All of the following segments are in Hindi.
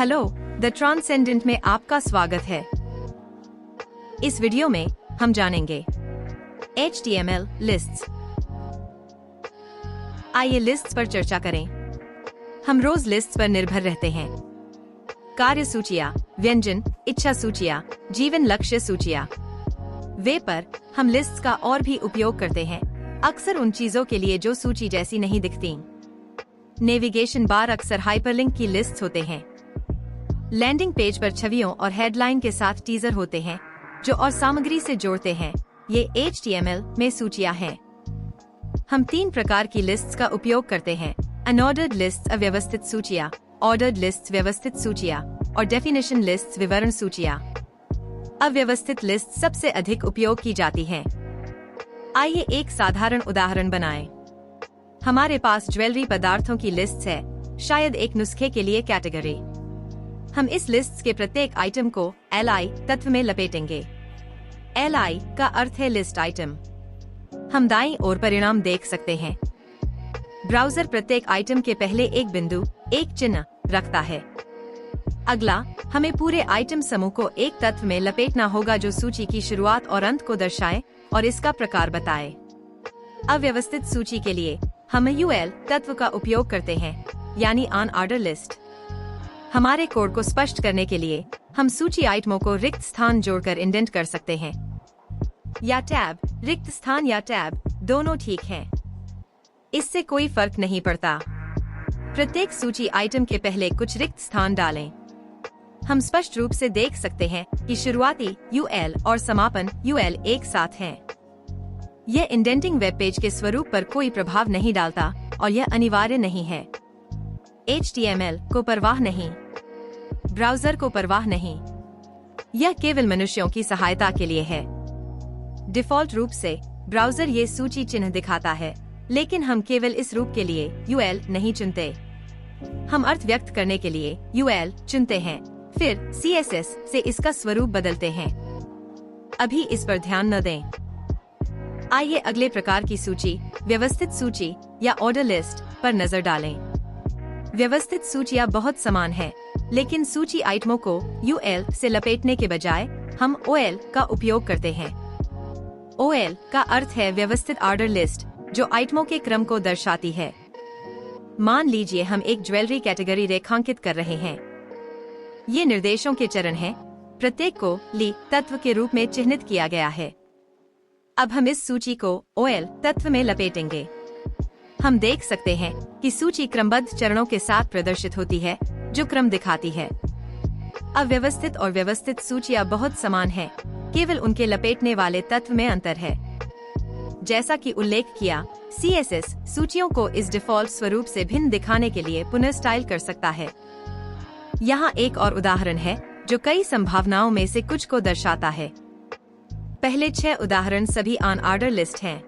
हेलो, द ट्रांसेंडेंट में आपका स्वागत है। इस वीडियो में हम जानेंगे HTML लिस्ट्स। आइए लिस्ट्स पर चर्चा करें। हम रोज लिस्ट्स पर निर्भर रहते हैं। कार्य सूचियां, व्यंजन, इच्छा सूचियां, जीवन लक्ष्य सूचियां, वे पर हम लिस्ट्स का और भी उपयोग करते हैं, अक्सर उन चीजों के लिए जो सूची जैसी नहीं दिखती। नेविगेशन बार अक्सर हाइपरलिंक की लिस्ट्स होते हैं। लैंडिंग पेज पर छवियों और हेडलाइन के साथ टीजर होते हैं जो और सामग्री से जोड़ते हैं। ये HTML में सूचियां हैं। हम 3 प्रकार की लिस्ट्स का उपयोग करते हैं: अनऑर्डर्ड लिस्ट्स अव्यवस्थित सूचियां, ऑर्डर्ड लिस्ट्स व्यवस्थित सूचियां और डेफिनेशन लिस्ट्स विवरण सूचियां। अव्यवस्थित लिस्ट सबसे अधिक उपयोग की जाती हैं। आइए एक साधारण उदाहरण बनाएं। हमारे पास ज्वेलरी पदार्थों की लिस्ट है, शायद एक नुस्खे के लिए कैटेगरी। हम इस लिस्ट के प्रत्येक आइटम को LI तत्व में लपेटेंगे। LI का अर्थ है लिस्ट आइटम। हम दाईं ओर परिणाम देख सकते हैं। ब्राउजर प्रत्येक आइटम के पहले एक बिंदु, एक चिन्ह रखता है। अगला, हमें पूरे आइटम समूह को एक तत्व में लपेटना होगा जो सूची की शुरुआत और अंत को दर्शाए और इसका प्रकार बताए। अव्यवस्थित सूची के लिए हम UL तत्व का उपयोग करते हैं, यानी अनऑर्डर्ड लिस्ट। हमारे कोड को स्पष्ट करने के लिए हम सूची आइटमों को रिक्त स्थान जोड़कर इंडेंट कर सकते हैं, या टैब। रिक्त स्थान या टैब दोनों ठीक हैं। इससे कोई फर्क नहीं पड़ता। प्रत्येक सूची आइटम के पहले कुछ रिक्त स्थान डालें। हम स्पष्ट रूप से देख सकते हैं कि शुरुआती UL और समापन UL एक साथ हैं। यह इंडेंटिंग वेब पेज के स्वरूप पर कोई प्रभाव नहीं डालता और यह अनिवार्य नहीं है। HTML को परवाह नहीं, ब्राउजर को परवाह नहीं। यह केवल मनुष्यों की सहायता के लिए है। डिफ़ॉल्ट रूप से ब्राउजर ये सूची चिन्ह दिखाता है, लेकिन हम केवल इस रूप के लिए UL नहीं चुनते। हम अर्थ व्यक्त करने के लिए UL चुनते हैं, फिर CSS से इसका स्वरूप बदलते हैं। अभी इस पर ध्यान न दें। आइए अगले प्रकार की सूची, व्यवस्थित सूची या ऑर्डर लिस्ट पर नजर डालें। व्यवस्थित सूचियां बहुत समान हैं, लेकिन सूची आइटमों को UL से लपेटने के बजाय हम OL का उपयोग करते हैं। OL का अर्थ है व्यवस्थित ऑर्डर लिस्ट, जो आइटमों के क्रम को दर्शाती है। मान लीजिए हम एक ज्वेलरी कैटेगरी रेखांकित कर रहे हैं। ये निर्देशों के चरण हैं, प्रत्येक को ली तत्व के रूप में चिह्नित किया गया है। अब हम इस सूची को OL तत्व में लपेटेंगे। हम देख सकते हैं कि सूची क्रमबद्ध चरणों के साथ प्रदर्शित होती है, जो क्रम दिखाती है। अव्यवस्थित और व्यवस्थित सूचियां बहुत समान हैं, केवल उनके लपेटने वाले तत्व में अंतर है। जैसा कि उल्लेख किया, CSS सूचियों को इस डिफ़ॉल्ट स्वरूप से भिन्न दिखाने के लिए पुनः स्टाइल कर सकता है। यहाँ एक और उदाहरण है जो कई संभावनाओं में से कुछ को दर्शाता है। पहले 6 उदाहरण सभी अनऑर्डर लिस्ट हैं।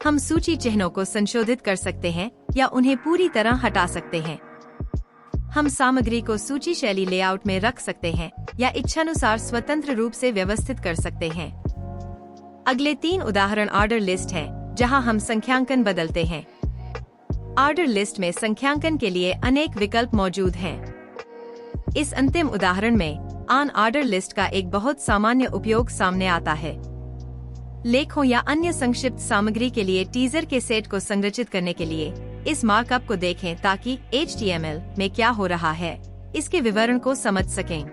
हम सूची चिन्हों को संशोधित कर सकते हैं या उन्हें पूरी तरह हटा सकते हैं। हम सामग्री को सूची शैली लेआउट में रख सकते हैं या इच्छानुसार स्वतंत्र रूप से व्यवस्थित कर सकते हैं। अगले 3 उदाहरण ऑर्डर लिस्ट हैं, जहां हम संख्यांकन बदलते हैं। ऑर्डर लिस्ट में संख्यांकन के लिए अनेक विकल्प मौजूद हैं। इस अंतिम उदाहरण में अनऑर्डर लिस्ट का एक बहुत सामान्य उपयोग सामने आता है। लेखों या अन्य संक्षिप्त सामग्री के लिए टीजर के सेट को संरचित करने के लिए इस मार्कअप को देखें ताकि HTML में क्या हो रहा है इसके विवरण को समझ सकें।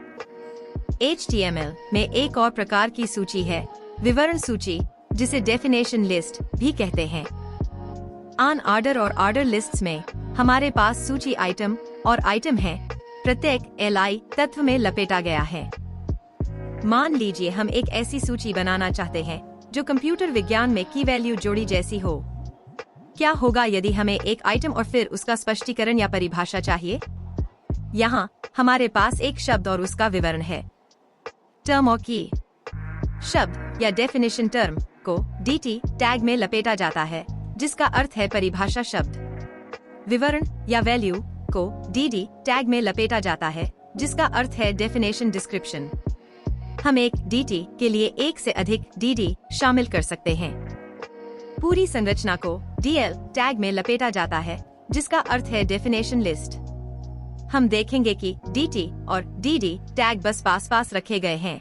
HTML में एक और प्रकार की सूची है, विवरण सूची, जिसे डेफिनेशन लिस्ट भी कहते हैं। अनऑर्डर और ऑर्डर लिस्ट्स में हमारे पास सूची आइटम और आइटम है, प्रत्येक LI तत्व में लपेटा गया है। मान लीजिए हम एक ऐसी सूची बनाना चाहते हैं जो कंप्यूटर विज्ञान में की वैल्यू जोड़ी जैसी हो। क्या होगा यदि हमें एक आइटम और फिर उसका स्पष्टीकरण या परिभाषा चाहिए? यहाँ हमारे पास एक शब्द और उसका विवरण है। टर्म और की शब्द या डेफिनेशन टर्म को DT टैग में लपेटा जाता है, जिसका अर्थ है परिभाषा शब्द। विवरण या वैल्यू को DD टैग में लपेटा जाता है, जिसका अर्थ है डेफिनेशन डिस्क्रिप्शन। हम एक DT के लिए एक से अधिक DD शामिल कर सकते हैं। पूरी संरचना को DL टैग में लपेटा जाता है, जिसका अर्थ है डेफिनेशन लिस्ट। हम देखेंगे कि DT और DD टैग बस पास रखे गए हैं।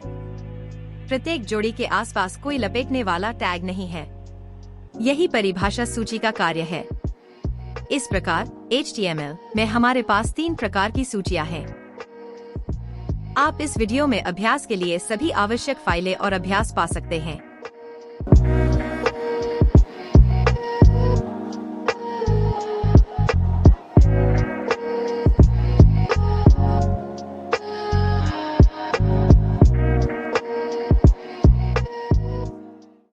प्रत्येक जोड़ी के आसपास कोई लपेटने वाला टैग नहीं है। यही परिभाषा सूची का कार्य है। इस प्रकार HTML में हमारे पास 3 प्रकार की सूचियां हैं। आप इस वीडियो में अभ्यास के लिए सभी आवश्यक फाइलें और अभ्यास पा सकते हैं।